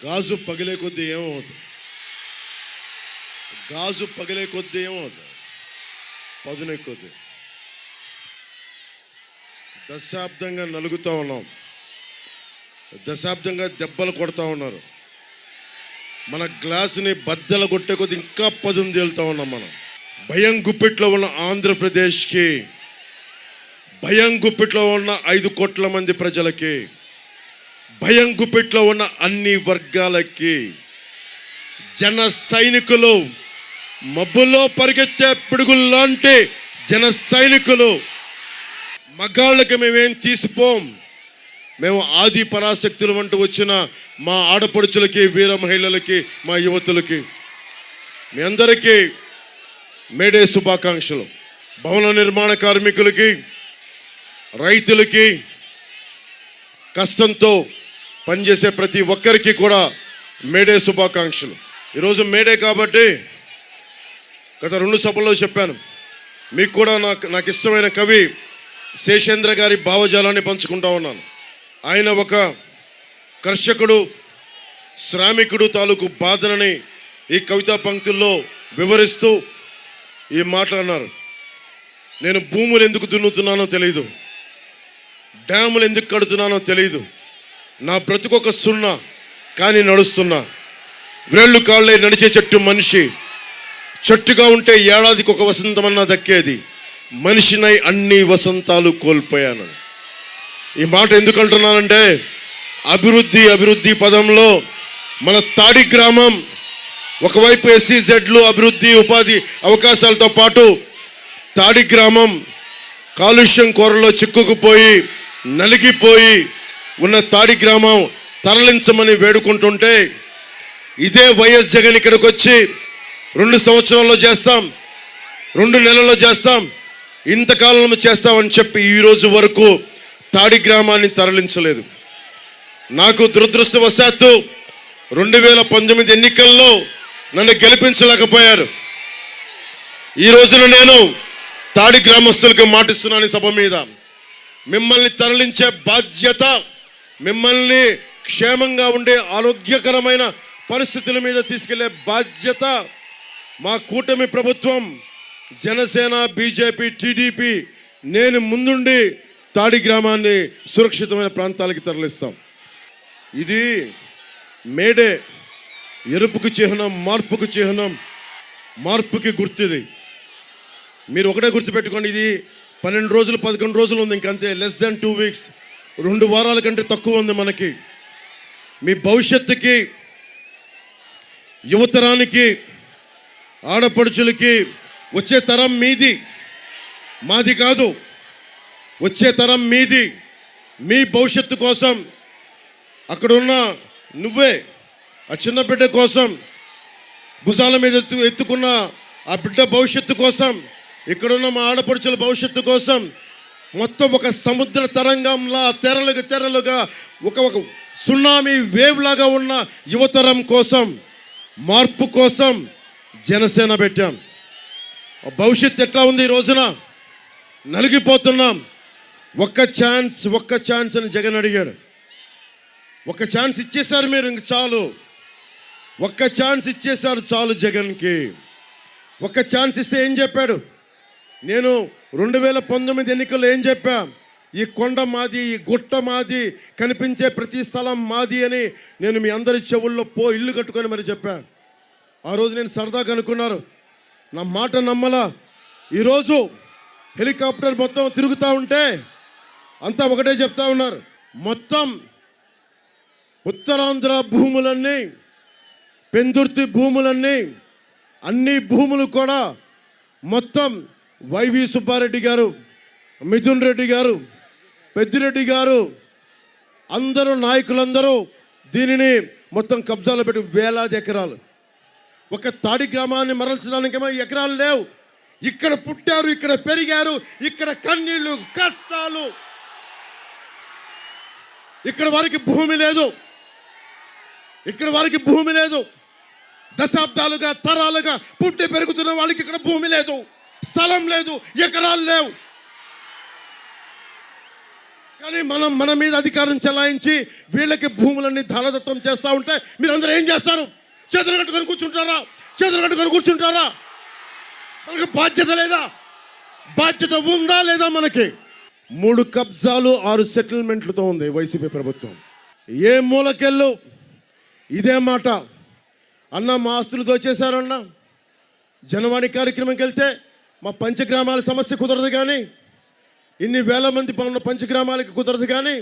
గాజు పగిలే కొద్దీ ఏమవుతుంది? గాజు పగిలే కొద్దీ ఏమవుతుంది? పదునెక్కుద్ది. దశాబ్దంగా నలుగుతూ ఉన్నాం, దశాబ్దంగా దెబ్బలు కొడతా ఉన్నారు. మన గ్లాసుని బద్దలు కొట్టే కొద్ది ఇంకా పదును తేలుతూ ఉన్నాం మనం. భయం గుప్పిట్లో ఉన్న ఆంధ్రప్రదేశ్కి, భయం గుప్పిట్లో ఉన్న 5 కోట్ల మంది ప్రజలకి, భయం గుప్పిట్లో ఉన్న అన్ని వర్గాలకి, జన సైనికులు, మబ్బుల్లో పరిగెత్తే పిడుగుల్లాంటి జన సైనికులు, మగాళ్ళకి మేమేం తీసిపోం. మేము ఆది పరాశక్తులు అంటూ వచ్చిన మా ఆడపడుచులకి, వీర మహిళలకి, మా యువతులకి, మీ అందరికీ మేడే శుభాకాంక్షలు. భవన నిర్మాణ కార్మికులకి, రైతులకి, కష్టంతో పనిచేసే ప్రతి ఒక్కరికి కూడా మేడే శుభాకాంక్షలు. ఈరోజు మేడే కాబట్టి గత 2 సభల్లో చెప్పాను, మీకు కూడా నాకు ఇష్టమైన కవి శేషేంద్ర గారి భావజాలాన్ని పంచుకుంటా ఉన్నాను. ఆయన ఒక కర్షకుడు, శ్రామికుడు తాలూకు బాధనని ఈ కవితా పంక్తుల్లో వివరిస్తూ ఈ మాటలు అన్నారు. నేను భూములు ఎందుకు దున్నుతున్నానో తెలియదు, డ్యాములు ఎందుకు కడుతున్నానో తెలియదు, నా బ్రతుకొక సున్నా కానీ నడుస్తున్నా, వ్రేళ్ళు కాళ్ళే నడిచే చెట్టు మనిషి, చెట్టుగా ఉంటే ఏడాదికి ఒక వసంతమన్నా దక్కేది, మనిషినై అన్ని వసంతాలు కోల్పోయాను. ఈ మాట ఎందుకు అంటున్నానంటే, అభివృద్ధి పదంలో మన తాడి గ్రామం ఒకవైపు SEZలు అభివృద్ధి ఉపాధి అవకాశాలతో పాటు తాడి గ్రామం కాలుష్యం కోరలో చిక్కుకుపోయి నలిగిపోయి ఉన్న తాడి గ్రామం తరలించమని వేడుకుంటుంటే, ఇదే వైఎస్ జగన్ ఇక్కడికి వచ్చి 2 సంవత్సరాల్లో చేస్తాం, 2 నెలల్లో చేస్తాం, ఇంతకాలంలో చేస్తామని చెప్పి ఈరోజు వరకు తాడి గ్రామాన్ని తరలించలేదు. నాకు దురదృష్టవశాత్తు 2019 ఎన్నికల్లో నన్ను గెలిపించలేకపోయారు. ఈ రోజున నేను తాడి గ్రామస్తులకు మాటిస్తున్నాను సభ మీద, మిమ్మల్ని తరలించే బాధ్యత, మిమ్మల్ని క్షేమంగా ఉండే ఆరోగ్యకరమైన పరిస్థితుల మీద తీసుకెళ్లే బాధ్యత మా కూటమి ప్రభుత్వం, జనసేన, బీజేపీ, టీడీపీ, నేను ముందుండి తాడి గ్రామాన్ని సురక్షితమైన ప్రాంతాలకి తరలిస్తాం. ఇది మేడే ఎరుపుకు చిహ్నం, మార్పుకు చిహ్నం, మార్పుకి గుర్తుది. మీరు ఒకటే గుర్తుపెట్టుకోండి, ఇది 12 రోజులు 11 రోజులు ఉంది, ఇంకంతే, లెస్ దెన్ 2 వీక్స్, 2 వారాల కంటే తక్కువ ఉంది మనకి. మీ భవిష్యత్తుకి, యువతరానికి, ఆడపడుచులకి, వచ్చే తరం మీది, మాది కాదు, వచ్చే తరం మీది. మీ భవిష్యత్తు కోసం, అక్కడున్న నువ్వే ఆ చిన్న బిడ్డ కోసం భుజాల మీద ఎత్తుకున్న ఆ బిడ్డ భవిష్యత్తు కోసం, ఇక్కడున్న మా ఆడపడుచుల భవిష్యత్తు కోసం, మొత్తం ఒక సముద్ర తరంగంలా తెరలుగా ఒక సునామీ వేవ్ లాగా ఉన్న యువతరం కోసం, మార్పు కోసం జనసేన పెట్టాం. భవిష్యత్తు ఎట్లా ఉంది? ఈ రోజున నలిగిపోతున్నాం. ఒక్క ఛాన్స్ అని జగన్ అడిగాడు. ఒక ఛాన్స్ ఇచ్చేశారు మీరు, ఇంక చాలు. ఒక్క ఛాన్స్ ఇచ్చేశారు చాలు జగన్కి. ఒక్క ఛాన్స్ ఇస్తే ఏం చెప్పాడు? నేను 2019 ఎన్నికల్లో ఏం చెప్పా? ఈ కొండ మాది, ఈ గుట్ట మాది, కనిపించే ప్రతి స్థలం మాది అని నేను మీ అందరి చెవుల్లో ఇల్లు కట్టుకొని మరి చెప్పా. ఆ రోజు నేను సరదాగా అనుకున్నారు, నా మాట నమ్మలా. ఈరోజు హెలికాప్టర్ మొత్తం తిరుగుతూ ఉంటే అంతా ఒకటే చెప్తా ఉన్నారు, మొత్తం ఉత్తరాంధ్ర భూములన్నీ, పెందుర్తి భూములన్నీ, అన్ని భూములు కూడా మొత్తం వైవి సుబ్బారెడ్డి గారు, మిథున్ రెడ్డి గారు, పెద్దిరెడ్డి గారు, అందరూ నాయకులందరూ దీనిని మొత్తం కబ్జాలో పెట్టి వేలాది ఎకరాలు. ఒక తాడి గ్రామాన్ని మరల్చడానికేమో ఎకరాలు లేవు. ఇక్కడ పుట్టారు, ఇక్కడ పెరిగారు, ఇక్కడ కన్నీళ్ళు, కష్టాలు, ఇక్కడ వారికి భూమి లేదు, ఇక్కడ వారికి భూమి లేదు. దశాబ్దాలుగా, తరాలుగా పుట్టి పెరుగుతున్న వాళ్ళకి ఇక్కడ భూమి లేదు, స్థలం లేదు, ఎకరాలు లేవు. కానీ మన మీద అధికారం చెలాయించి వీళ్ళకి భూములన్నీ దానదత్తం చేస్తూ ఉంటే మీరందరూ ఏం చేస్తారు? చేతులు కట్టుకొని కూర్చుంటారా? చేతులు కట్టుకొని కూర్చుంటారా? మనకి బాధ్యత లేదా? బాధ్యత ఉందా లేదా? మనకి 3 కబ్జాలు 6 సెటిల్మెంట్లతో ఉంది వైసీపీ ప్రభుత్వం. ఏ మూలకెళ్ళు ఇదే మాట. అన్న మా ఆస్తులు దోచేశారన్న. జనవాణి కార్యక్రమంకి వెళ్తే మా పంచగ్రామాల సమస్య కుదరదు, కానీ ఇన్ని వేల మంది పన్న పంచగ్రామాలకి కుదరదు, కానీ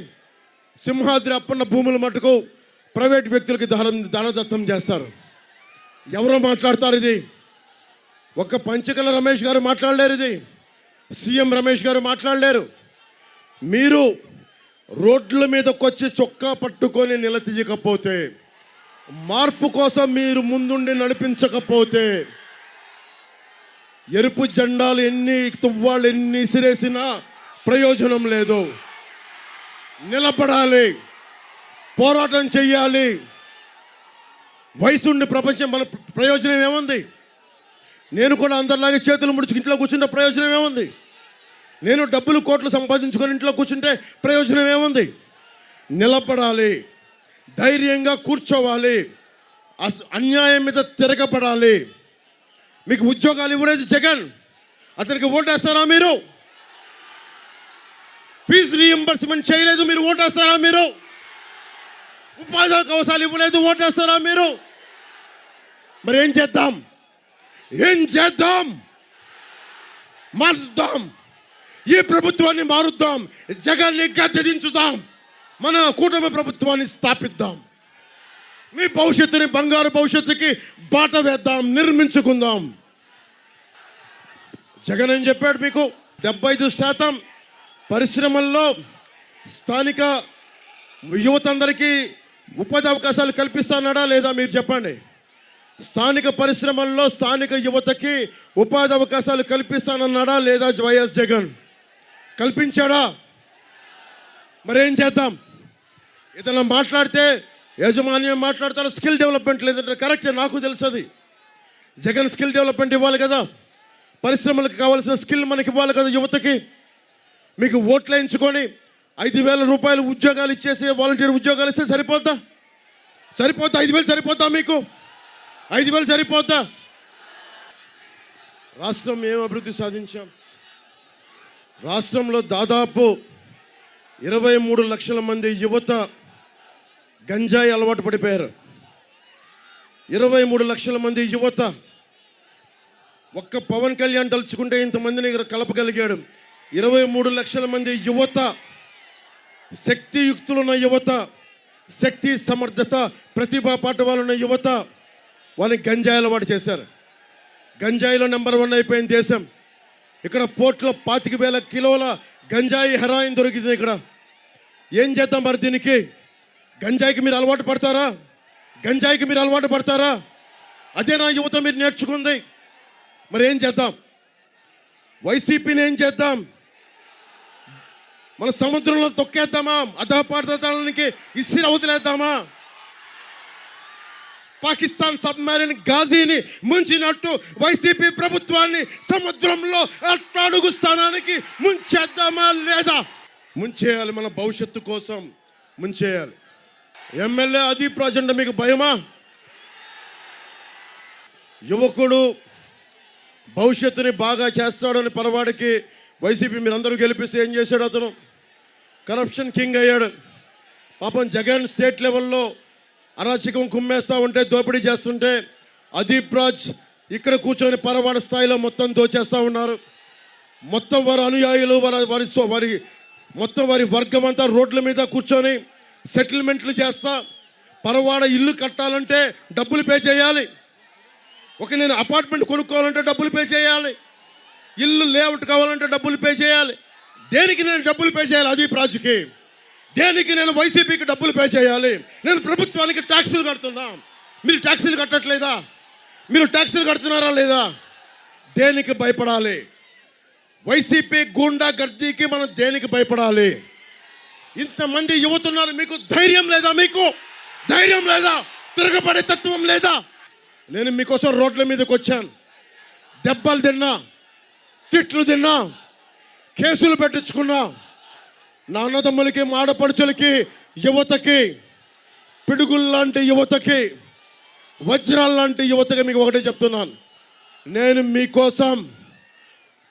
సింహాద్రి అప్పన్న భూములు మటుకు ప్రైవేట్ వ్యక్తులకి దానదత్తం చేస్తారు. ఎవరో మాట్లాడతారు ఇది? ఒక్క పంచకల రమేష్ గారు మాట్లాడలేరు, ఇది సీఎం రమేష్ గారు మాట్లాడలేరు. మీరు రోడ్ల మీదకి వచ్చి చొక్కా పట్టుకొని నిలదీయకపోతే, మార్పు కోసం మీరు ముందుండి నడిపించకపోతే, ఎరుపు జెండాలు ఎన్ని తువ్వాళ్ళు ఎన్ని ఇసిరేసినా ప్రయోజనం లేదు. నిలబడాలి, పోరాటం చెయ్యాలి. వయసుండి ప్రపంచం మన ప్రయోజనం ఏముంది? నేను కూడా అందరిలాగే చేతులు ముడుచుకు ఇంట్లో కూర్చుంటే ప్రయోజనం ఏముంది? నేను డబ్బులు కోట్లు సంపాదించుకొని ఇంట్లో కూర్చుంటే ప్రయోజనం ఏముంది? నిలబడాలి, ధైర్యంగా కూర్చోవాలి, అన్యాయం మీద తిరగబడాలి. మీకు ఉద్యోగాలు ఇవ్వలేదు జగన్, అతనికి ఓటేస్తారా మీరు? ఫీజు రీఎంబర్స్మెంట్ చేయలేదు, మీరు ఓటేస్తారా మీరు? ఉపాధి అవకాశాలు ఇవ్వలేదు, ఓటేస్తారా మీరు? మరి ఏం చేద్దాం? మారుద్దాం, ఈ ప్రభుత్వాన్ని మారుద్దాం, జగన్ని గద్దెదించుదాం, మన కూటమి ప్రభుత్వాన్ని స్థాపిద్దాం. మీ భవిష్యత్తుని బంగారు భవిష్యత్తుకి బాట వేద్దాం, నిర్మించుకుందాం. జగన్ ఏం చెప్పాడు మీకు? 75% పరిశ్రమల్లో స్థానిక యువత అందరికీ ఉపాధి అవకాశాలు కల్పిస్తానడా లేదా? మీరు చెప్పండి. స్థానిక పరిశ్రమల్లో స్థానిక యువతకి ఉపాధి అవకాశాలు కల్పిస్తానన్నాడా లేదా వైఎస్ జగన్? కల్పించాడా? మరేం చేద్దాం? ఏదైనా మాట్లాడితే యాజమాన్యం మాట్లాడతారు, స్కిల్ డెవలప్మెంట్ లేదంటే కరెక్టే, నాకు తెలుసు అది. జగన్ స్కిల్ డెవలప్మెంట్ ఇవ్వాలి కదా, పరిశ్రమలకు కావాల్సిన స్కిల్ మనకి ఇవ్వాలి కదా యువతకి. మీకు ఓట్లు వేయించుకొని 5,000 రూపాయలు ఉద్యోగాలు ఇచ్చేసి వాలంటీర్ ఉద్యోగాలు ఇస్తే సరిపోద్దా? 5,000 సరిపోద్దా మీకు? 5,000 సరిపోద్దా? రాష్ట్రం ఏం అభివృద్ధి సాధించాం? రాష్ట్రంలో దాదాపు 23 లక్షల మంది యువత గంజాయి అలవాటు పడిపోయారు. 23 లక్షల మంది యువత. ఒక్క పవన్ కళ్యాణ్ తలుచుకుంటే ఇంతమందిని కలపగలిగాడు. 23 లక్షల మంది యువత, శక్తియుక్తులున్న యువత, శక్తి సమర్థత ప్రతిభా పాఠవాలున్న యువత, వాళ్ళని గంజాయి అలవాటు చేశారు. గంజాయిలో నెంబర్ 1 అయిపోయింది దేశం. ఇక్కడ పోర్ట్లో 25,000 కిలోల గంజాయి హెరాయిన్ దొరికింది. ఇక్కడ ఏం చేద్దాం మరి దీనికి? గంజాయికి మీరు అలవాటు పడతారా? గంజాయికి మీరు అలవాటు పడతారా? అదే నా యువత మీరు నేర్చుకుంది. మరి ఏం చేద్దాం? వైసీపీని ఏం చేద్దాం? మన సముద్రంలో తొక్కేద్దామా? అధపాతాళానికి ఇసిరి అవతలేద్దామా? పాకిస్తాన్ సబ్మెరైన్ గాజీని ముంచినట్టు వైసీపీ ప్రభుత్వాన్ని సముద్రంలో అడుగు స్థానానికి ముంచేద్దామా లేదా? ముంచేయాలి, మన భవిష్యత్తు కోసం ముంచేయాలి. ఎమ్మెల్యే అదీప్ రాజ్ అంటే మీకు భయమా? యువకుడు భవిష్యత్తుని బాగా చేస్తాడని పరవాడికి వైసీపీ మీరందరూ గెలిపిస్తే ఏం చేశాడు? అతను కరప్షన్ కింగ్ అయ్యాడు. పాపం జగన్ స్టేట్ లెవెల్లో అరాచకం కుమ్మేస్తూ ఉంటే, దోపిడీ చేస్తుంటే అదీప్ రాజ్ ఇక్కడ కూర్చొని పరవాడ స్థాయిలో మొత్తం దోచేస్తూ ఉన్నారు. మొత్తం వారి అనుయాయులు మొత్తం వారి వర్గం అంతా రోడ్ల మీద కూర్చొని సెటిల్మెంట్లు చేస్తా. పరవాడ ఇల్లు కట్టాలంటే డబ్బులు పే చేయాలి. నేను అపార్ట్మెంట్ కొనుక్కోవాలంటే డబ్బులు పే చేయాలి. ఇల్లు లేఅవుట్ కావాలంటే డబ్బులు పే చేయాలి. దేనికి నేను డబ్బులు పే చేయాలి? అదీప్ రాజుకి. దేనికి నేను వైసీపీకి డబ్బులు పే చేయాలి? నేను ప్రభుత్వానికి ట్యాక్సులు కడుతున్నా. మీరు ట్యాక్సులు కట్టట్లేదా? మీరు ట్యాక్సులు కడుతున్నారా లేదా? దేనికి భయపడాలి? వైసీపీ గూండా గర్దీకి మనం దేనికి భయపడాలి? ఇంతమంది యువత ఉన్నారు, మీకు ధైర్యం లేదా? మీకు ధైర్యం లేదా? తిరగబడే తత్వం లేదా? నేను మీకోసం రోడ్ల మీదకి వచ్చాను. దెబ్బలు తిన్నా, తిట్లు తిన్నా, కేసులు పెట్టించుకున్నా, నా అన్నదమ్ములకి, మా ఆడపడుచులకి, యువతకి, పిడుగుల్లాంటి యువతకి, వజ్రాల్లాంటి యువతకి మీకు ఒకటే చెప్తున్నాను. నేను మీకోసం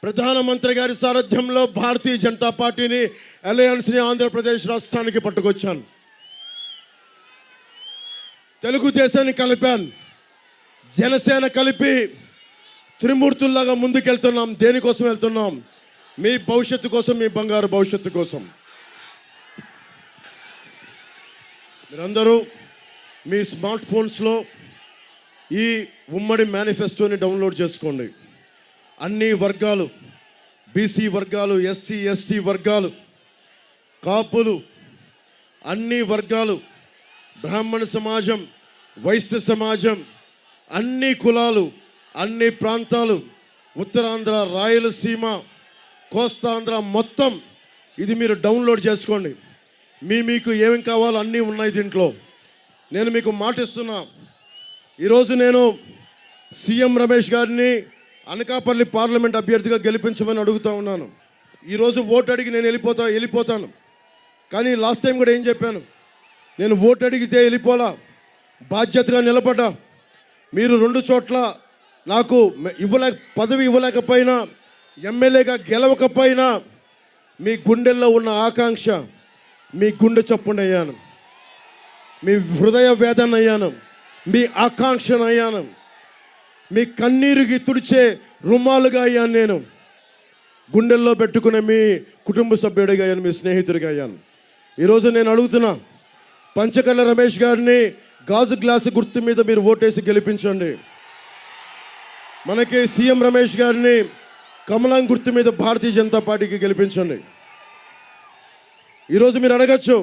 ప్రధానమంత్రి గారి సారథ్యంలో భారతీయ జనతా పార్టీని, అలయన్స్ని ఆంధ్రప్రదేశ్ రాష్ట్రానికి పట్టుకొచ్చాను. తెలుగుదేశాన్ని కలిపాను, జనసేన కలిపి త్రిమూర్తుల్లాగా ముందుకెళ్తున్నాం. దేనికోసం వెళ్తున్నాం? మీ భవిష్యత్తు కోసం, మీ బంగారు భవిష్యత్తు కోసం. మీరందరూ మీ స్మార్ట్ ఫోన్స్లో ఈ ఉమ్మడి మేనిఫెస్టోని డౌన్లోడ్ చేసుకోండి. అన్ని వర్గాలు, బీసీ వర్గాలు, ఎస్సీ ఎస్టీ వర్గాలు, కాపులు, అన్ని వర్గాలు, బ్రాహ్మణ సమాజం, వైశ్య సమాజం, అన్ని కులాలు, అన్ని ప్రాంతాలు, ఉత్తరాంధ్ర, రాయలసీమ, కోస్తాంధ్ర మొత్తం ఇది మీరు డౌన్లోడ్ చేసుకోండి. మీకు ఏమేమి కావాలో అన్నీ ఉన్నాయి దీంట్లో. నేను మీకు మాట ఇస్తున్నా. ఈరోజు నేను సీఎం రమేష్ గారిని అనకాపల్లి పార్లమెంట్ అభ్యర్థిగా గెలిపించమని అడుగుతూ ఉన్నాను. ఈరోజు ఓటు అడిగి నేను వెళ్ళిపోతాను. కానీ లాస్ట్ టైం కూడా ఏం చెప్పాను? నేను ఓటు అడిగితే వెళ్ళిపోలా, బాధ్యతగా నిలబడ్డా. మీరు 2 చోట్ల నాకు పదవి ఇవ్వలేకపోయినా, ఎమ్మెల్యేగా గెలవకపోయినా, మీ గుండెల్లో ఉన్న ఆకాంక్ష మీ గుండె చప్పున అయ్యాను, మీ హృదయ వేదన అయ్యాను, మీ ఆకాంక్షను అయ్యాను, మీ కన్నీరుకి తుడిచే రుమాలుగా అయ్యాను. నేను గుండెల్లో పెట్టుకునే మీ కుటుంబ సభ్యుడిగా అయ్యాను, మీ స్నేహితుడిగా అయ్యాను. ఈరోజు నేను అడుగుతున్నా, పంచకర్ల రమేష్ గారిని గాజు గ్లాసు గుర్తు మీద మీరు ఓటేసి గెలిపించండి. మనకి సీఎం రమేష్ గారిని కమలం గుర్తు మీద భారతీయ జనతా పార్టీకి గెలిపించండి. ఈరోజు మీరు అడగచ్చు,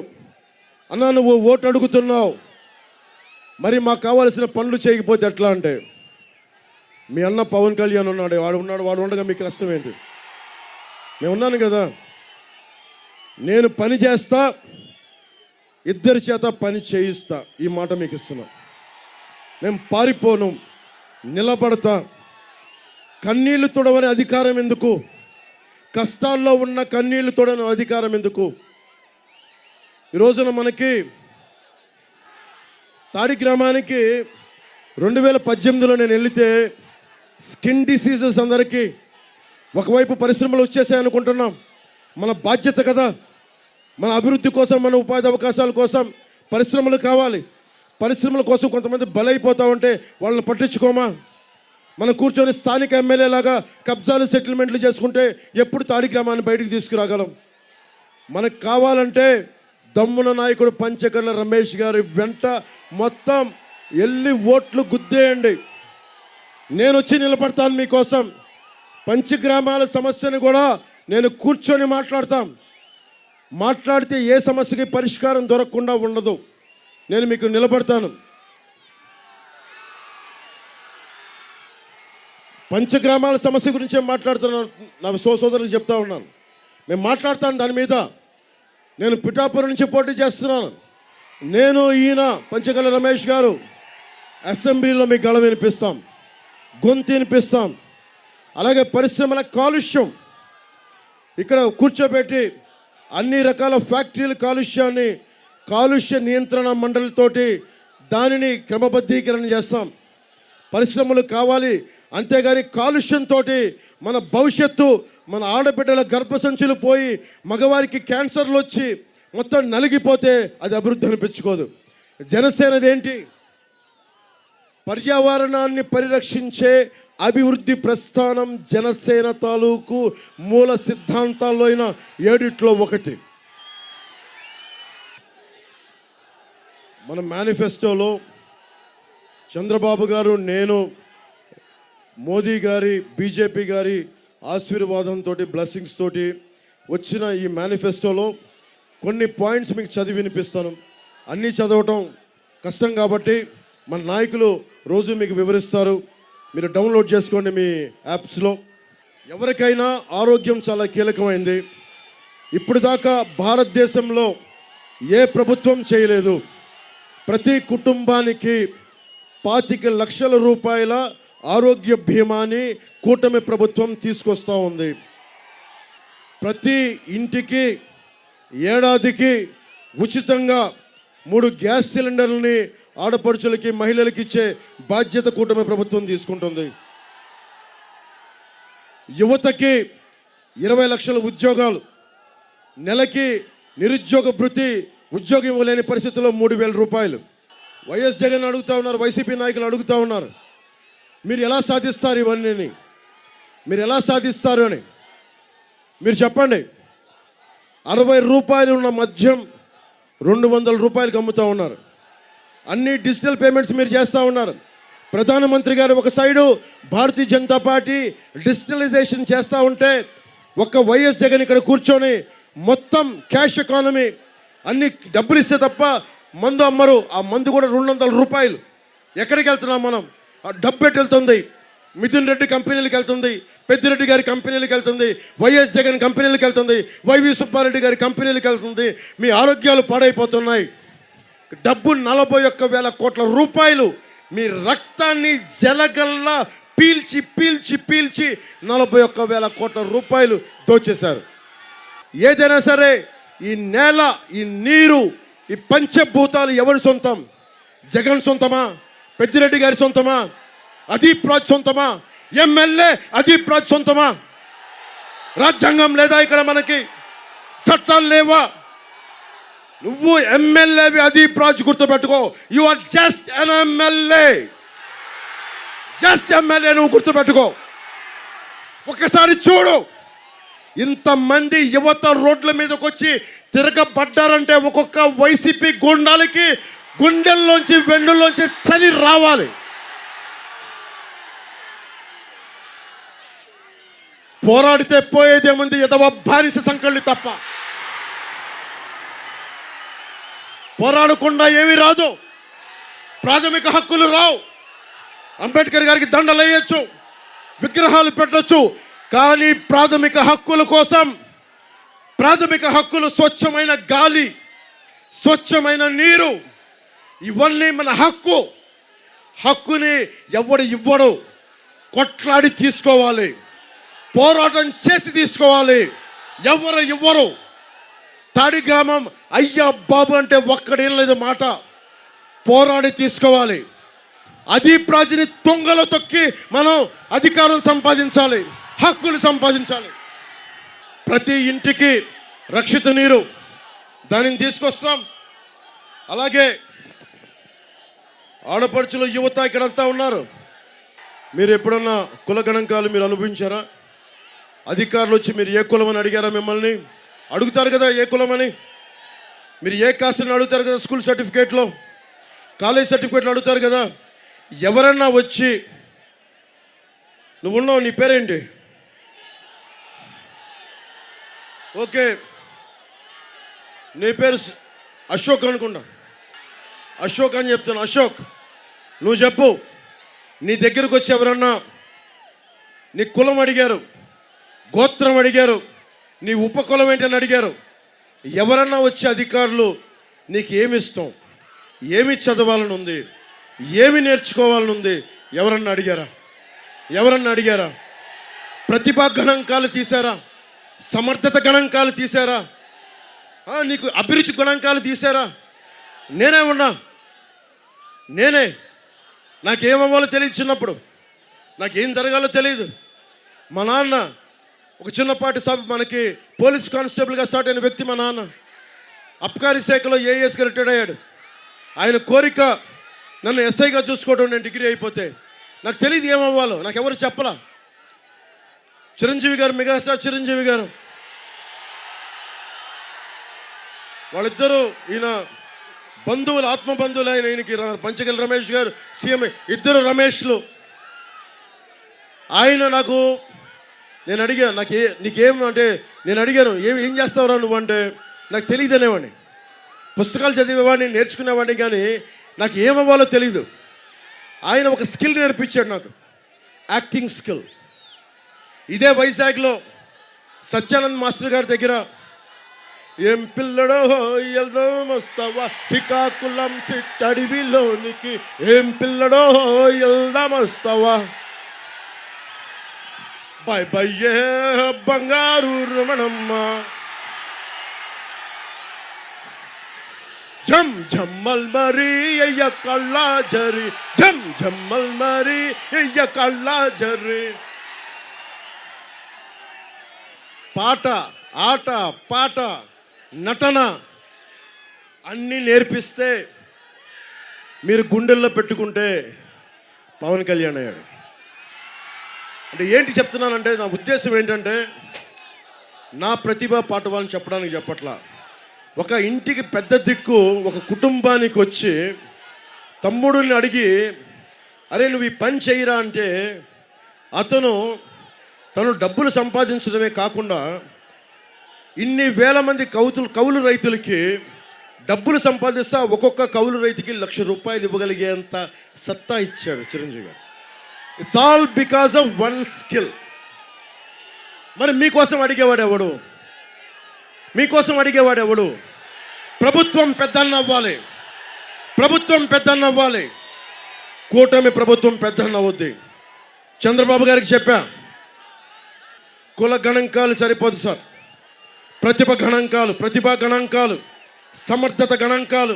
అన్నా నువ్వు ఓటు అడుగుతున్నావు, మరి మాకు కావాల్సిన పనులు చేయకపోతే ఎట్లా అంటే, మీ అన్న పవన్ కళ్యాణ్ ఉన్నాడు, వాడు ఉండగా మీకు కష్టం ఏంటి? నేను ఉన్నాను కదా, నేను పని చేస్తా, ఇద్దరి చేత పని చేయిస్తా. ఈ మాట మీకు ఇస్తున్నా. నేను పారిపోను, నిలబడతా. కన్నీళ్లు తొడవని అధికారం ఎందుకు? కష్టాల్లో ఉన్న కన్నీళ్లు తొడని అధికారం ఎందుకు? ఈ రోజున మనకి తాడి గ్రామానికి 2018లో నేను వెళితే స్కిన్ డిసీజెస్ అందరికీ, ఒకవైపు పరిశ్రమలు వచ్చేసాయి అనుకుంటున్నాం. మన బాధ్యత కదా, మన అభివృద్ధి కోసం, మన ఉపాధి అవకాశాల కోసం పరిశ్రమలు కావాలి. పరిశ్రమల కోసం కొంతమంది బలైపోతూ ఉంటే వాళ్ళని పట్టించుకోమా? మనం కూర్చొని స్థానిక ఎమ్మెల్యేలాగా కబ్జాలు, సెటిల్మెంట్లు చేసుకుంటే ఎప్పుడు తాడి గ్రామాన్ని బయటికి తీసుకురాగలం? మనకు కావాలంటే దమ్మున నాయకుడు పంచకర్ల రమేష్ గారి వెంట మొత్తం వెళ్ళి ఓట్లు గుద్దేయండి. నేను వచ్చి నిలబడతాను మీకోసం. పంచగ్రామాల సమస్యను కూడా నేను కూర్చొని మాట్లాడితే ఏ సమస్యకి పరిష్కారం దొరకకుండా ఉండదు. నేను మీకు నిలబడతాను. పంచగ్రామాల సమస్య గురించే మాట్లాడుతున్నాను. నా సోదరులకు చెప్తా ఉన్నాను, నేను మాట్లాడతాను దాని మీద. నేను పిఠాపురం నుంచి పోటీ చేస్తున్నాను. నేను ఈయన పంచకర్ల రమేష్ గారు అసెంబ్లీలో మీకు గళం వినిపిస్తాం, గొంతు వినిపిస్తాం. అలాగే పరిశ్రమల కాలుష్యం ఇక్కడ కూర్చోబెట్టి అన్ని రకాల ఫ్యాక్టరీల కాలుష్య నియంత్రణ మండలితోటి దానిని క్రమబద్ధీకరణ చేస్తాం. పరిశ్రమలు కావాలి, అంతేగాని కాలుష్యంతో మన భవిష్యత్తు, మన ఆడబిడ్డల గర్భసంచులు పోయి మగవారికి క్యాన్సర్లు వచ్చి మొత్తం నలిగిపోతే అది అభివృద్ధి అనిపించుకోదు. జనసేనదేంటి? పర్యావరణాన్ని పరిరక్షించే అభివృద్ధి ప్రస్థానం జనసేన తాలూకు మూల సిద్ధాంతాల్లో అయిన 7 ఒకటి. మన మేనిఫెస్టోలో చంద్రబాబు గారు, నేను, మోదీ గారి, బీజేపీ గారి ఆశీర్వాదంతో, బ్లెస్సింగ్స్ తోటి వచ్చిన ఈ మేనిఫెస్టోలో కొన్ని పాయింట్స్ మీకు చదివి వినిపిస్తాను. అన్నీ చదవటం కష్టం కాబట్టి మన నాయకులు రోజు మీకు వివరిస్తారు. మీరు డౌన్లోడ్ చేసుకోండి మీ యాప్స్లో. ఎవరికైనా ఆరోగ్యం చాలా కీలకమైంది. ఇప్పుడు దాకా భారతదేశంలో ఏ ప్రభుత్వం చేయలేదు. ప్రతి కుటుంబానికి 25 లక్షల రూపాయల ఆరోగ్య బీమాని కూటమి ప్రభుత్వం తీసుకొస్తూ ఉంది. ప్రతి ఇంటికి ఏడాదికి ఉచితంగా 3 గ్యాస్ సిలిండర్లని ఆడపడుచులకి మహిళలకి ఇచ్చే బాధ్యత కూటమి ప్రభుత్వం తీసుకుంటుంది. యువతకి 20 లక్షల ఉద్యోగాలు, నెలకి నిరుద్యోగ భృతి, ఉద్యోగం ఇవ్వలేని పరిస్థితుల్లో 3,000 రూపాయలు. వైఎస్ జగన్ అడుగుతూ ఉన్నారు, వైసీపీ నాయకులు అడుగుతూ ఉన్నారు, మీరు ఎలా సాధిస్తారు ఇవన్నీ, మీరు ఎలా సాధిస్తారు అని మీరు చెప్పండి. 60 రూపాయలు ఉన్న మద్యం 200 రూపాయలకు అమ్ముతూ ఉన్నారు. అన్ని డిజిటల్ పేమెంట్స్ మీరు చేస్తూ ఉన్నారు. ప్రధానమంత్రి గారు ఒక side Bharatiya Janata party digitalisation చేస్తూ ఉంటే, ఒక్క వైఎస్ జగన్ ఇక్కడ కూర్చొని మొత్తం క్యాష్ ఎకానమీ, అన్ని డబ్బులు ఇస్తే తప్ప మందు అమ్మరు. ఆ మందు కూడా 200 రూపాయలు. ఎక్కడికి వెళ్తున్నాం మనం? ఆ డబ్బు ఎటు వెళ్తుంది? మిథున్ రెడ్డి కంపెనీలకు వెళ్తుంది, పెద్దిరెడ్డి గారి కంపెనీలకు వెళ్తుంది, వైఎస్ జగన్ కంపెనీలకు వెళ్తుంది, వైవి సుబ్బారెడ్డి గారి కంపెనీలకు వెళ్తుంది. మీ ఆరోగ్యాలు పాడైపోతున్నాయి. డబ్బు 41,000 కోట్ల రూపాయలు మీ రక్తాన్ని జలగల్లా పీల్చి పీల్చి పీల్చి 41,000 కోట్ల రూపాయలు దోచేశారు. ఏదైనా సరే ఈ నేల, ఈ నీరు, ఈ పంచభూతాలు ఎవరి సొంతం? జగన్ సొంతమా? పెద్దిరెడ్డి గారి సొంతమా? అదీప్ రాజ్ సొంతమా? ఎమ్మెల్యే అదీప్ రాజ్ సొంతమా? రాజ్యాంగం లేదా ఇక్కడ? మనకి చట్టాలు లేవా? నువ్వు ఎమ్మెల్యేవి అదీప్ రాజ్, గుర్తుపెట్టుకో. You are just an MLA, just MLA. నువ్వు గుర్తుపెట్టుకో. ఒక్కసారి చూడు, ఇంతమంది యువత రోడ్ల మీదకి వచ్చి తిరగబడ్డారంటే ఒక్కొక్క వైసీపీ గుండాలకి గుండెల్లోంచి వెన్నుల్లోంచి చలి రావాలి. పోరాడితే పోయేదేముంది? ఎదవ బానిస సంకళ్ళు తప్ప. పోరాడకుండా ఏమీ రాదు. ప్రాథమిక హక్కులు రావు. అంబేద్కర్ గారికి దండలు వేయచ్చు, విగ్రహాలు పెట్టచ్చు, కానీ ప్రాథమిక హక్కుల కోసం, ప్రాథమిక హక్కులు స్వచ్ఛమైన గాలి, స్వచ్ఛమైన నీరు, ఇవన్నీ మన హక్కు. హక్కుని ఎవడు ఇవ్వడు, కొట్లాడి తీసుకోవాలి, పోరాటం చేసి తీసుకోవాలి. ఎవరు ఇవ్వరు. తాడి గ్రామం అయ్యా బాబు అంటే ఒక్కడేం లేదు మాట. పోరాడి తీసుకోవాలి. అదీప్ రాజుని తొంగలో తొక్కి మనం అధికారం సంపాదించాలి, హక్కులు సంపాదించాలి. ప్రతి ఇంటికి రక్షిత నీరు, దానిని తీసుకొస్తాం. అలాగే ఆడపడుచులు, యువత ఇక్కడంతా ఉన్నారు. మీరు ఎప్పుడన్నా కుల గణాంకాలు మీరు అనుభవించారా? అధికారులు వచ్చి మీరు ఏ కులం అని అడిగారా? మిమ్మల్ని అడుగుతారు కదా ఏ కులం అని. మీరు ఏ కాస్ట్ అని అడుగుతారు కదా, స్కూల్ సర్టిఫికేట్లో, కాలేజ్ సర్టిఫికేట్లో అడుగుతారు కదా. ఎవరన్నా వచ్చి నువ్వు ఉన్నావు, నీ పేరేంటి? ఓకే, నీ పేరు అశోక్ అనుకుంటా. అశోక్ అని చెప్తాను. అశోక్, నువ్వు చెప్పు, నీ దగ్గరకు వచ్చి ఎవరన్నా నీ కులం అడిగారు, గోత్రం అడిగారు, నీ ఉపకులం ఏంటని అడిగారు, ఎవరన్నా వచ్చి అధికారులు నీకు ఏమి ఇష్టం, ఏమి చదవాలని ఉంది, ఏమి నేర్చుకోవాలని ఉంది, ఎవరన్నా అడిగారా? ఎవరన్నా అడిగారా? ప్రతిభా గణాంకాలు తీశారా? సమర్థత గణాంకాలు తీశారా? నీకు అభిరుచి గణాంకాలు తీశారా? నేనే ఉన్నా, నేనే. నాకేమవ్వాలో తెలియదు. చిన్నప్పుడు నాకేం జరగాలో తెలియదు. మా నాన్న ఒక చిన్నపాటి మనకి పోలీస్ కానిస్టేబుల్గా స్టార్ట్ అయిన వ్యక్తి మా నాన్న. అబ్కారీ శాఖలో ఏఎస్గా రిటైర్డ్ అయ్యాడు. ఆయన కోరిక నన్ను ఎస్ఐగా చూసుకోవడం. నేను డిగ్రీ అయిపోతే నాకు తెలియదు ఏమవ్వాలో, నాకు ఎవరు చెప్పలా. చిరంజీవి గారు, మెగాస్టార్ చిరంజీవి గారు, వాళ్ళిద్దరూ ఈయన బంధువులు, ఆత్మ బంధువులు. ఈయనకి పంచగల్ రమేష్ గారు సీఎం, ఇద్దరు రమేష్లు. ఆయన నేను అడిగా, నీకేం అంటే, నేను అడిగాను ఏం చేస్తావురా నువ్వు అంటే, నాకు తెలియదు అనేవాడిని. పుస్తకాలు చదివేవాడిని, నేర్చుకునేవాడిని, కానీ నాకు ఏమవ్వాలో తెలీదు. ఆయన ఒక స్కిల్ నేర్పించాడు నాకు, యాక్టింగ్ స్కిల్. ఇదే వైజాగ్లో సత్యానంద్ మాస్టర్ గారి దగ్గర, ఏం పిల్లడో వెళ్దాం వస్తావా శ్రీకాకుళం సిట్టడివిలోనికి, ఏం పిల్లడో వెళ్దాం వస్తావా, బాయ్ బయ్యే బంగారు రమణమ్మ, జమ్ జమ్మల్ మరి అయ్య కళ్ళ జరి, జమ్ జమ్మల్ మరి అయ్య కళ్ళ జరి. పాట, ఆట, పాట, నటన అన్నీ నేర్పిస్తే మీరు గుండెల్లో పెట్టుకుంటే పవన్ కళ్యాణ్ అయ్యాడు. అంటే ఏంటి చెప్తున్నానంటే, నా ఉద్దేశం ఏంటంటే, నా ప్రతిభ పాఠవాలని చెప్పడానికి చెప్పట్లా. ఒక ఇంటికి పెద్ద దిక్కు ఒక కుటుంబానికి వచ్చి తమ్ముడిని అడిగి, అరే నువ్వు ఈ పని చేయరా అంటే, తను డబ్బులు సంపాదించడమే కాకుండా ఇన్ని వేల మంది కౌలు రైతులకి డబ్బులు సంపాదిస్తా ఒక్కొక్క కౌలు రైతుకి ₹1,00,000 ఇవ్వగలిగేంత సత్తా ఇచ్చాడు చిరంజీవి గారు. It's all because of one skill. మరి మీకోసం అడిగేవాడెవడు? మీకోసం అడిగేవాడెవడు? ప్రభుత్వం పెద్దన్న అవ్వాలి, ప్రభుత్వం పెద్దన్న అవ్వాలి. కూటమి ప్రభుత్వం పెద్దన్న అవుద్ది. చంద్రబాబు గారికి చెప్పా, కుల గణాంకాలు సరిపోదు సార్, ప్రతిభా గణాంకాలు, సమర్థత గణాంకాలు,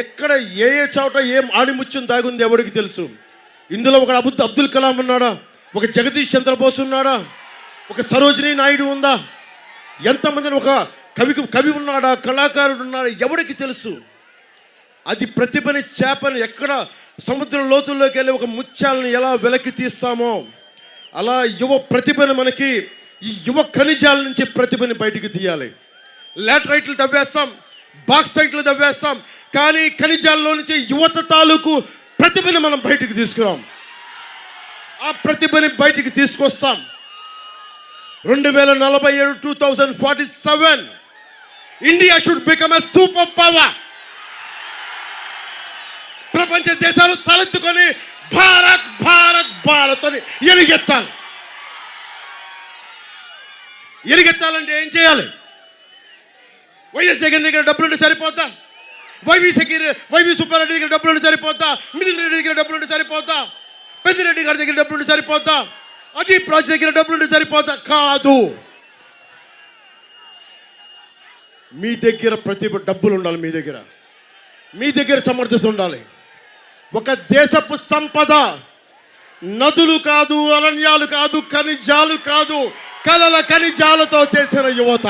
ఎక్కడ ఏ చోట ఏం ఆడిముత్యం దాగుంది ఎవరికి తెలుసు. ఇందులో ఒక అబ్దుల్ కలాం ఉన్నాడా? ఒక జగదీష్ చంద్రబోస్ ఉన్నాడా? ఒక సరోజినీ నాయుడు ఉందా? ఎంతమందిని, ఒక కవి ఉన్నాడా? కళాకారుడు ఉన్నాడా? ఎవరికి తెలుసు? అది ప్రతిభని, చేపని ఎక్కడ సముద్ర లోతుల్లోకి వెళ్ళి ఒక ముత్యాలను ఎలా వెలకి తీస్తామో అలా యువ ప్రతిభను, మనకి ఈ యువ ఖనిజాల నుంచి ప్రతిభని బయటికి తీయాలి. లాటరైట్లు తవ్వేస్తాం, బాక్సైట్లు తవ్వేస్తాం, కానీ ఖనిజాల్లో నుంచి యువత తాలూకు ప్రతిభని మనం బయటికి తీసుకురాం. ఆ ప్రతిభని బయటికి తీసుకొస్తాం. 2047 2047 India should become a super power. ప్రపంచ దేశాలు తలెత్తుకొని భారత్ భారత్ భారత్ అని ఎలుగెత్తాలి. ఎలుగెత్తాలంటే ఏం చేయాలి? వైఎస్ జగన్ దగ్గర డబ్బులుంటే సరిపోతా? వైవి సుబ్బారెడ్డి దగ్గర డబ్బులుంటే సరిపోతా? మిథున్ రెడ్డి దగ్గర డబ్బులుంటే సరిపోతా? పెద్దిరెడ్డి గారి దగ్గర డబ్బులుంటే సరిపోతా? అదీప్ రాజు దగ్గర డబ్బులుంటే సరిపోతా? కాదు. మీ దగ్గర ప్రతిభ, డబ్బులు ఉండాలి. మీ దగ్గర సమర్థత ఉండాలి. ఒక దేశపు సంపద నదులు కాదు, అరణ్యాలు కాదు, ఖనిజాలు కాదు, కలల ఖనిజాలతో చేసిన యువత.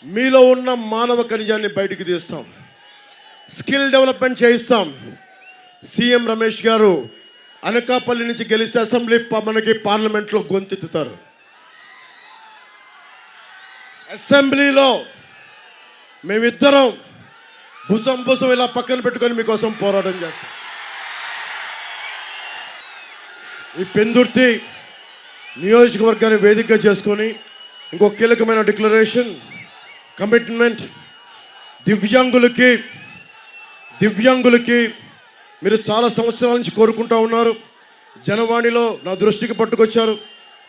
మీలో ఉన్న మానవ ఖనిజాన్ని బయటికి తీస్తాం, స్కిల్ డెవలప్మెంట్ చేయిస్తాం. సీఎం రమేష్ గారు అనకాపల్లి నుంచి గెలిస్తే అసెంబ్లీ మనకి పార్లమెంట్లో గొంతెత్తుతారు. అసెంబ్లీలో మేమిద్దరం భుజం ఇలా పక్కన పెట్టుకొని మీకోసం పోరాటం చేస్తాం. ఈ పెందుర్తి నియోజకవర్గాన్ని వేదికగా చేసుకొని ఇంకో కీలకమైన డిక్లరేషన్, కమిట్మెంట్. దివ్యాంగులకి మీరు చాలా సంవత్సరాల నుంచి కోరుకుంటూ ఉన్నారు. జనవాణిలో నా దృష్టికి పట్టుకొచ్చారు,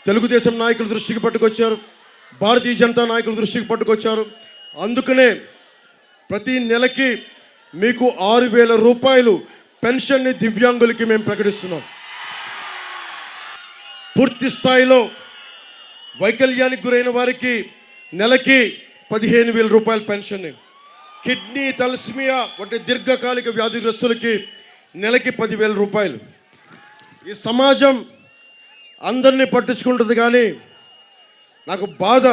తెలుగుదేశం నాయకుల దృష్టికి పట్టుకొచ్చారు, భారతీయ జనతా నాయకుల దృష్టికి పట్టుకొచ్చారు. అందుకనే ప్రతి నెలకి మీకు ₹6,000 పెన్షన్ని దివ్యాంగులకి మేము ప్రకటిస్తున్నాం. పూర్తి స్థాయిలో వైకల్యానికి గురైన వారికి నెలకి ₹15,000 పెన్షన్ని, కిడ్నీ, తలస్మియా వంటి దీర్ఘకాలిక వ్యాధిగ్రస్తులకి నెలకి ₹10,000. ఈ సమాజం అందరినీ పట్టించుకుంటుంది, కానీ నాకు బాధ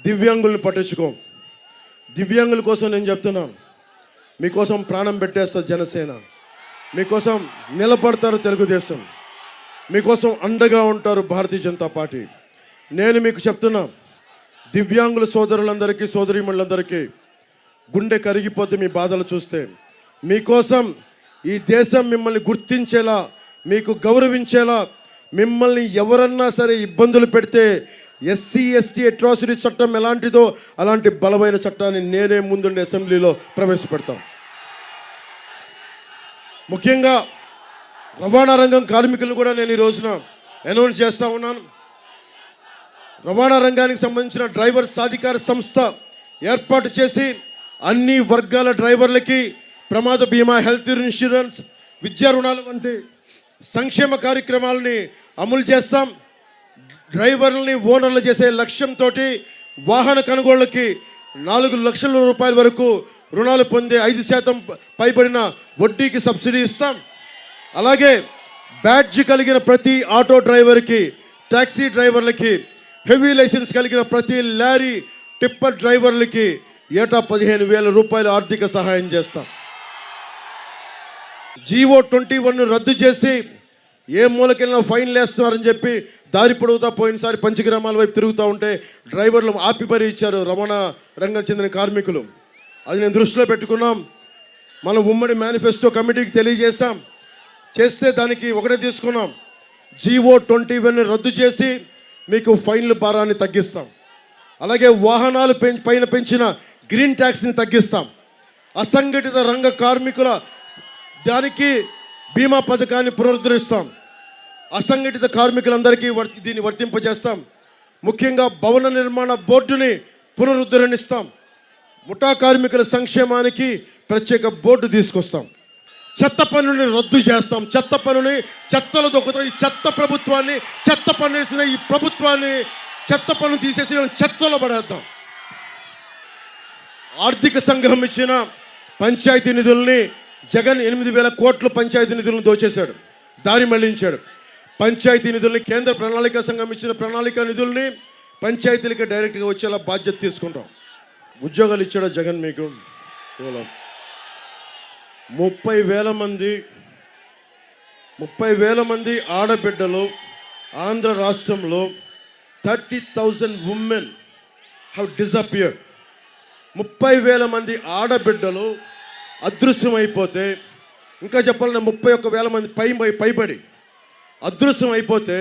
దివ్యాంగుల్ని పట్టించుకోం. దివ్యాంగుల కోసం నేను చెప్తున్నాను, మీకోసం ప్రాణం పెట్టేస్తారు జనసేన, మీకోసం నిలబడతారు తెలుగుదేశం, మీకోసం అండగా ఉంటారు భారతీయ జనతా పార్టీ. నేను మీకు చెప్తున్నా, దివ్యాంగుల సోదరులందరికీ, సోదరీమణులందరికీ గుండె కరిగిపోతే మీ బాధలు చూస్తే. మీకోసం ఈ దేశం మిమ్మల్ని గుర్తించేలా, మీకు గౌరవించేలా, మిమ్మల్ని ఎవరన్నా సరే ఇబ్బందులు పెడితే SC ST అట్రాసిటీ చట్టం ఎలాంటిదో అలాంటి బలమైన చట్టాన్ని నేనే ముందుండి అసెంబ్లీలో ప్రవేశపెడతాం. ముఖ్యంగా రవాణా రంగం కార్మికులను కూడా నేను ఈ రోజున అనౌన్స్ చేస్తూ ఉన్నాను. రవాణా రంగానికి సంబంధించిన డ్రైవర్ సాధికార సంస్థ ఏర్పాటు చేసి అన్ని వర్గాల డ్రైవర్లకి ప్రమాద బీమా, హెల్త్ ఇన్సూరెన్స్, విద్యా రుణాలు వంటి సంక్షేమ కార్యక్రమాలని అమలు చేస్తాం. డ్రైవర్లని ఓనర్లు చేసే లక్ష్యంతో వాహన కొనుగోళ్ళకి 4 లక్షల రూపాయల వరకు రుణాలు పొందే 5% పైబడిన వడ్డీకి సబ్సిడీ ఇస్తాం. అలాగే బ్యాడ్జ్ కలిగిన ప్రతి ఆటో డ్రైవర్కి, టాక్సీ డ్రైవర్లకి, హెవీ లైసెన్స్ కలిగిన ప్రతి లారీ టిప్పర్ డ్రైవర్లకి ఏటా 15,000 రూపాయల ఆర్థిక సహాయం చేస్తాం. జీవో 21 రద్దు చేసి ఏ మూలకెళ్ళినా ఫైన్లు వేస్తున్నారని చెప్పి దారి పొడుగుతా పోయినసారి పంచగ్రామాల వైపు తిరుగుతూ ఉంటే డ్రైవర్లు ఆపి మరీ ఇచ్చారు రవాణా రంగం చెందిన కార్మికులు. అది నేను దృష్టిలో పెట్టుకున్నాం. మనం ఉమ్మడి మేనిఫెస్టో కమిటీకి తెలియజేశాం. చేస్తే దానికి ఒకటే తీసుకున్నాం, జీవో 21 రద్దు చేసి మీకు ఫైన్ల భారాన్ని తగ్గిస్తాం. అలాగే వాహనాలు పైన పెంచిన గ్రీన్ ట్యాక్స్ని తగ్గిస్తాం. అసంఘటిత రంగ కార్మికుల దానికి బీమా పథకాన్ని పునరుద్ధరిస్తాం. అసంఘటిత కార్మికులందరికీ దీన్ని వర్తింపజేస్తాం. ముఖ్యంగా భవన నిర్మాణ బోర్డుని పునరుద్ధరణిస్తాం. ముఠా కార్మికుల సంక్షేమానికి ప్రత్యేక బోర్డు తీసుకొస్తాం. చెత్త పన్నుని రద్దు చేస్తాం. చెత్త పన్నుని చెత్తలో దొక్కుతాం. ఈ చెత్త ప్రభుత్వాన్ని, చెత్త పన్ను వేసిన ఈ ప్రభుత్వాన్ని చెత్త పన్ను తీసేసి చెత్తలో పడేద్దాం. ఆర్థిక సంఘం ఇచ్చిన పంచాయతీ నిధుల్ని జగన్ 8,000 కోట్ల పంచాయతీ నిధులను దోచేశాడు, దారి మళ్లించాడు. పంచాయతీ నిధుల్ని కేంద్ర ప్రణాళిక సంఘం ఇచ్చిన ప్రణాళిక నిధుల్ని పంచాయతీలకి డైరెక్ట్గా వచ్చేలా బాధ్యత తీసుకుంటాం. ఉద్యోగాలు ఇచ్చాడు జగన్ మీకు. 30,000 మంది ఆడబిడ్డలు ఆంధ్ర రాష్ట్రంలో 30,000 ఉమెన్ హ్యావ్ డిసపియర్డ్. 30,000 మంది ఆడబిడ్డలు అదృశ్యమైపోతే, ఇంకా చెప్పాలంటే 31,000 మంది పైబడి అదృశ్యం అయిపోతే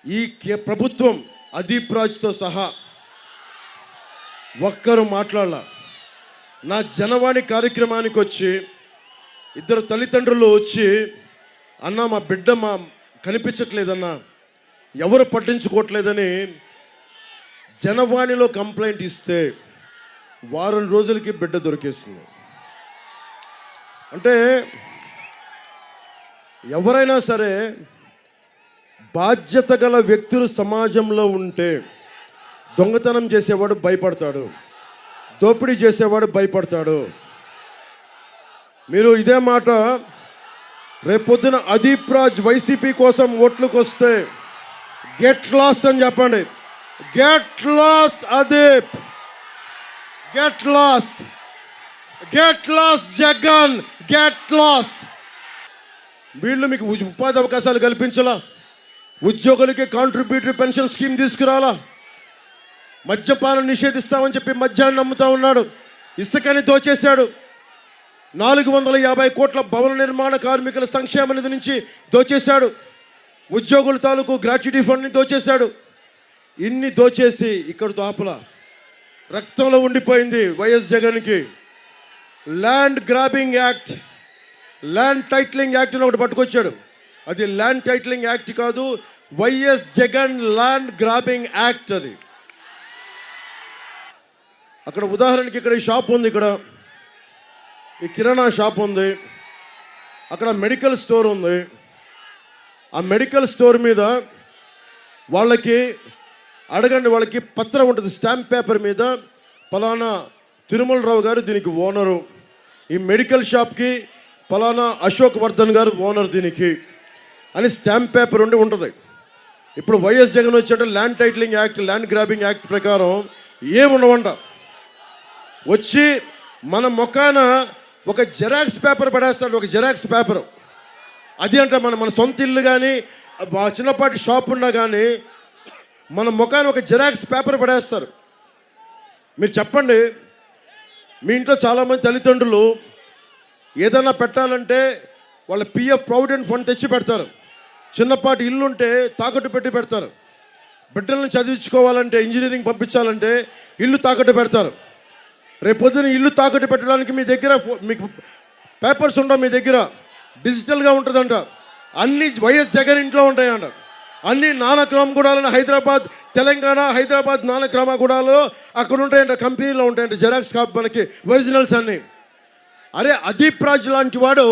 ఈ ప్రభుత్వం అదీప్ రాజ్తో సహా ఒక్కరు మాట్లాడాల. నా జనవాణి కార్యక్రమానికి వచ్చి 2 తల్లిదండ్రులు వచ్చి, అన్న మా బిడ్డ కనిపించట్లేదన్నా, ఎవరు పట్టించుకోవట్లేదని జనవాణిలో కంప్లైంట్ ఇస్తే వారం రోజులకి బిడ్డ దొరికేస్తుంది. అంటే ఎవరైనా సరే బాధ్యత గల వ్యక్తులు సమాజంలో ఉంటే దొంగతనం చేసేవాడు భయపడతాడు, దోపిడీ చేసేవాడు భయపడతాడు. మీరు ఇదే మాట రేపొద్దున అదీప్ రాజ్ వైసీపీ కోసం ఓట్లకు వస్తే గెట్ లాస్ట్ అని చెప్పండి. Get lost Adeep, get lost, get lost Jagan, get lost. వీళ్ళు మీకు ఉపాధి అవకాశాలు కల్పించాలా, ఉద్యోగులకి కాంట్రిబ్యూటరీ పెన్షన్ స్కీమ్ తీసుకురాలా, మద్యపానం నిషేధిస్తామని చెప్పి మద్యాన్ని అమ్ముతా ఉన్నాడు, ఇసుకని దోచేశాడు, 450 కోట్ల భవన నిర్మాణ కార్మికుల సంక్షేమ నిధి నుంచి దోచేశాడు, ఉద్యోగుల తాలూకు గ్రాట్యుటీ ఫండ్ని దోచేశాడు. ఇన్ని దోచేసి ఇక్కడితో ఆపలా, రక్తంలో ఉండిపోయింది వైఎస్ జగన్కి. Land grabbing act, land titling act అని ఒకటి పట్టుకొచ్చాడు. అది ల్యాండ్ టైటిలింగ్ యాక్ట్ కాదు, YS Jagan land grabbing act. అది అక్కడ ఉదాహరణకి ఇక్కడ ఈ షాప్ ఉంది, ఇక్కడ ఈ కిరాణా షాప్ ఉంది, అక్కడ మెడికల్ స్టోర్ ఉంది. ఆ మెడికల్ స్టోర్ మీద వాళ్ళకి అడగండి, వాళ్ళకి పత్రం ఉంటుంది, స్టాంప్ పేపర్ మీద పలానా తిరుమలరావు గారు దీనికి ఓనరు, ఈ మెడికల్ షాప్కి పలానా అశోక్ వర్ధన్ గారు ఓనర్ దీనికి అని స్టాంప్ పేపర్ ఉంటుంది. ఇప్పుడు వైఎస్ జగన్ వచ్చాడు land titling act, land grabbing act ప్రకారం ఏముండవంట. వచ్చి మన మొఖాన ఒక జెరాక్స్ పేపర్ పడేస్తాడు, ఒక జెరాక్స్ పేపర్. అది అంటే మన సొంత ఇల్లు కానీ చిన్నపాటి షాప్ ఉన్నా కానీ మన మొఖాన ఒక జెరాక్స్ పేపర్ పడేస్తారు. మీరు చెప్పండి, మీ ఇంట్లో చాలామంది తల్లిదండ్రులు ఏదైనా పెట్టాలంటే వాళ్ళ పిఎఫ్ ప్రావిడెంట్ ఫండ్ తెచ్చి పెడతారు, చిన్నపాటి ఇల్లు ఉంటే తాకట్టు పెట్టి పెడతారు, బిడ్డలను చదివించుకోవాలంటే ఇంజనీరింగ్ పంపించాలంటే ఇల్లు తాకట్టు పెడతారు. రేపొద్దున ఇల్లు తాకట్టు పెట్టడానికి మీ దగ్గర మీకు పేపర్స్ ఉండవు, మీ దగ్గర డిజిటల్గా ఉంటుందంట. అన్నీ వైఎస్ జగన్ ఇంట్లో ఉంటాయంట. అన్నీ నానక్రామగూడలో, హైదరాబాద్, తెలంగాణ హైదరాబాద్ నానక్రామగూడలో అక్కడ ఉంటాయంట, కంపెనీలో ఉంటాయంట జెరాక్స్ కాపీ మనకి ఒరిజినల్స్ అన్నీ. అరే అదీప్ రాజ్ లాంటి వాడు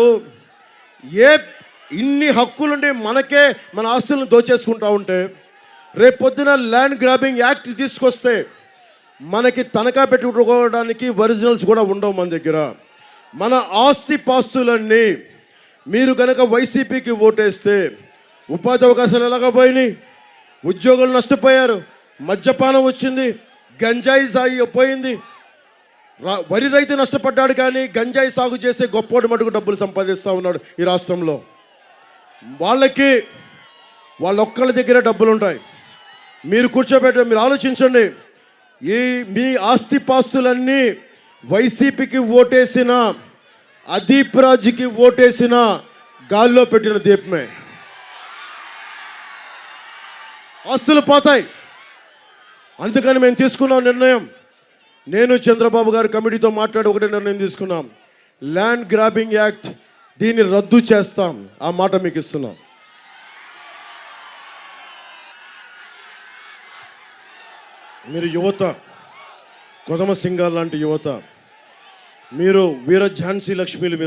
ఇన్ని హక్కులుండి మనకే మన ఆస్తులను దోచేసుకుంటా ఉంటే, రేపొద్దున ల్యాండ్ గ్రాబింగ్ యాక్ట్ తీసుకొస్తే మనకి తనఖా పెట్టుకోవడానికి ఒరిజినల్స్ కూడా ఉండవు మన దగ్గర. మన ఆస్తి పాస్తులన్నీ మీరు కనుక వైసీపీకి ఓటేస్తే ఉపాధి అవకాశాలు ఎలాగ పోయినాయి, ఉద్యోగులు నష్టపోయారు, మద్యపానం వచ్చింది, గంజాయి సాగు పోయింది. వరి రైతు నష్టపడ్డాడు, కానీ గంజాయి సాగు చేసే గొప్పోడి మటుకు డబ్బులు సంపాదిస్తూ ఉన్నాడు ఈ రాష్ట్రంలో. వాళ్ళొక్కళ్ళ దగ్గర డబ్బులు ఉంటాయి. మీరు మీరు ఆలోచించండి, మీ ఆస్తిపాస్తులన్నీ వైసీపీకి ఓటేసిన, అదీప్ రాజుకి ఓటేసిన గాల్లో పెట్టిన దీపమే. ఆస్తులు పోతాయి. అందుకని మేము తీసుకున్నాం నిర్ణయం. నేను చంద్రబాబు గారు కమిటీతో మాట్లాడి ఒకటే నిర్ణయం తీసుకున్నాం, ల్యాండ్ గ్రాబింగ్ యాక్ట్ దీన్ని రద్దు చేస్తాం. ఆ మాట మీకు ఇస్తున్నాం. మీరు యువత, కొదమ సింగార్ లాంటి యువత, మీరు వీర ఝాన్సీ లక్ష్మీలు,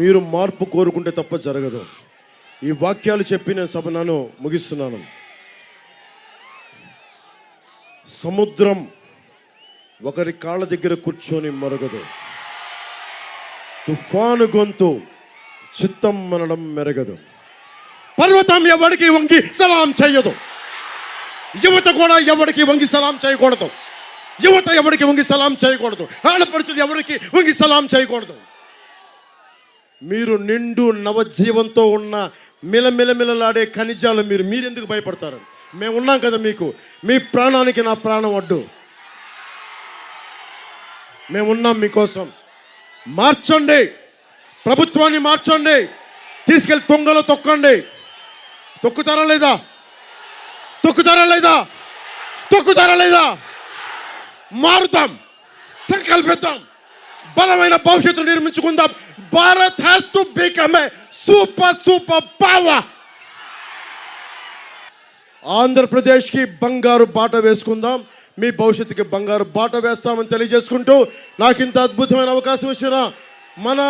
మీరు మార్పు కోరుకుంటే తప్ప జరగదు. ఈ వాక్యాలు చెప్పి నేను నన్ను ముగిస్తున్నాను. సముద్రం ఒకరి కాళ్ళ దగ్గర కూర్చొని మరగదు, తుఫాను గొంతు చిత్తం మనడం మెరగదు. పర్వతం ఎవరికి వంగి సలాం చేయదు, యువత కూడా ఎవరికి వంగి సలాం చేయకూడదు. యువత ఎవరికి వంగి సలాం చేయకూడదు. ఆడపడుచులు ఎవరికి వంగి సలాం చేయకూడదు. మీరు నిండు నవజీవంతో ఉన్న మిలమిలమిలలాడే ఖనిజాలు మీరెందుకు భయపడతారు? మేము ఉన్నాం కదా మీకు. మీ ప్రాణానికి నా ప్రాణం అడ్డు. మేమున్నాం మీకోసం. మార్చండి, ప్రభుత్వాన్ని మార్చండి, తీసుకెళ్ళి తొంగలో తొక్కండి. తొక్కుతారా లేదా? తొక్కుతారా లేదా? తొక్కుతారా లేదా? మారుతాం, సంకల్పిద్దాం, బలమైన భవిష్యత్తు నిర్మించుకుందాం. Bharat has to become a superpower. ఆంధ్రప్రదేశ్కి బంగారు బాట వేసుకుందాం. మీ భవిష్యత్తుకి బంగారు బాట వేస్తామని తెలియజేసుకుంటూ, నాకు ఇంత అద్భుతమైన అవకాశం ఇచ్చిన మన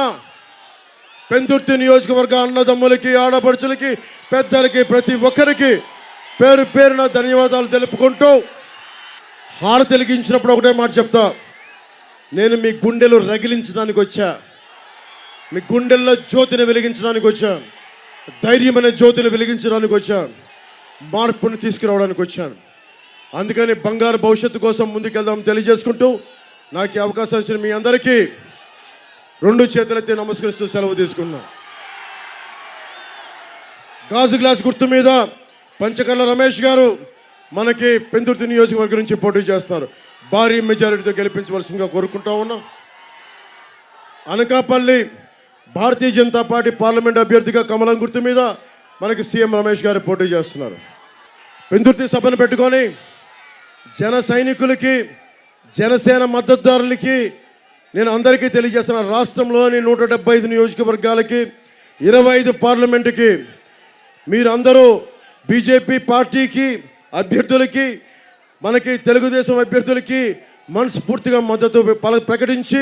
పెందుర్తి నియోజకవర్గ అన్నదమ్ములకి, ఆడపడుచులకి, పెద్దలకి, ప్రతి ఒక్కరికి పేరు పేరున ధన్యవాదాలు తెలుపుకుంటూ, హారతి వెలిగించినప్పుడు ఒకటే మాట చెప్తా, నేను మీ గుండెలు రగిలించడానికి వచ్చా, మీ గుండెల్లో జ్యోతిని వెలిగించడానికి వచ్చా, ధైర్యమైన జ్యోతిని వెలిగించడానికి వచ్చా, మార్పుని తీసుకురావడానికి వచ్చాను. అందుకని బంగారు భవిష్యత్తు కోసం ముందుకెళ్దాం తెలియజేసుకుంటూ, నాకు ఈ అవకాశం ఇచ్చిన మీ అందరికీ 2 చేతులెత్తి నమస్కరిస్తూ సెలవు తీసుకున్నా. గాజు గ్లాస్ గుర్తు మీద పంచకర్ల రమేష్ గారు మనకి పెందుర్తి నియోజకవర్గం నుంచి పోటీ చేస్తున్నారు. భారీ మెజారిటీతో గెలిపించవలసిందిగా కోరుకుంటా ఉన్నాం. అనకాపల్లి భారతీయ జనతా పార్టీ పార్లమెంట్ అభ్యర్థిగా కమలం గుర్తు మీద మనకి సీఎం రమేష్ గారు పోటీ చేస్తున్నారు. పెందుర్తి సభను పెట్టుకొని జన సైనికులకి, జనసేన మద్దతుదారులకి నేను అందరికీ తెలియజేస్తున్న, రాష్ట్రంలోని 175 నియోజకవర్గాలకి, 25 పార్లమెంటుకి మీరందరూ బీజేపీ పార్టీకి అభ్యర్థులకి, మనకి తెలుగుదేశం అభ్యర్థులకి మనస్ఫూర్తిగా మద్దతు ప్రకటించి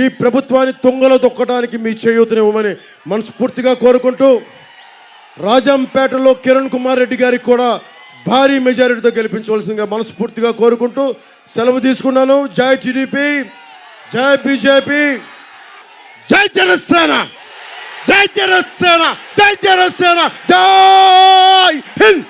ఈ ప్రభుత్వాన్ని తొంగలో తొక్కడానికి మీ చేయూతనివ్వమని మనస్ఫూర్తిగా కోరుకుంటూ, రాజంపేటలో కిరణ్ కుమార్ రెడ్డి గారికి కూడా భారీ మెజారిటీతో గెలిపించవలసిందిగా మనస్ఫూర్తిగా కోరుకుంటూ సెలవు తీసుకున్నాను. జై టీడీపీ, జై బీజేపీ, జై జనసేన, జై జనసేన, జై జనసేన, జై హింద్.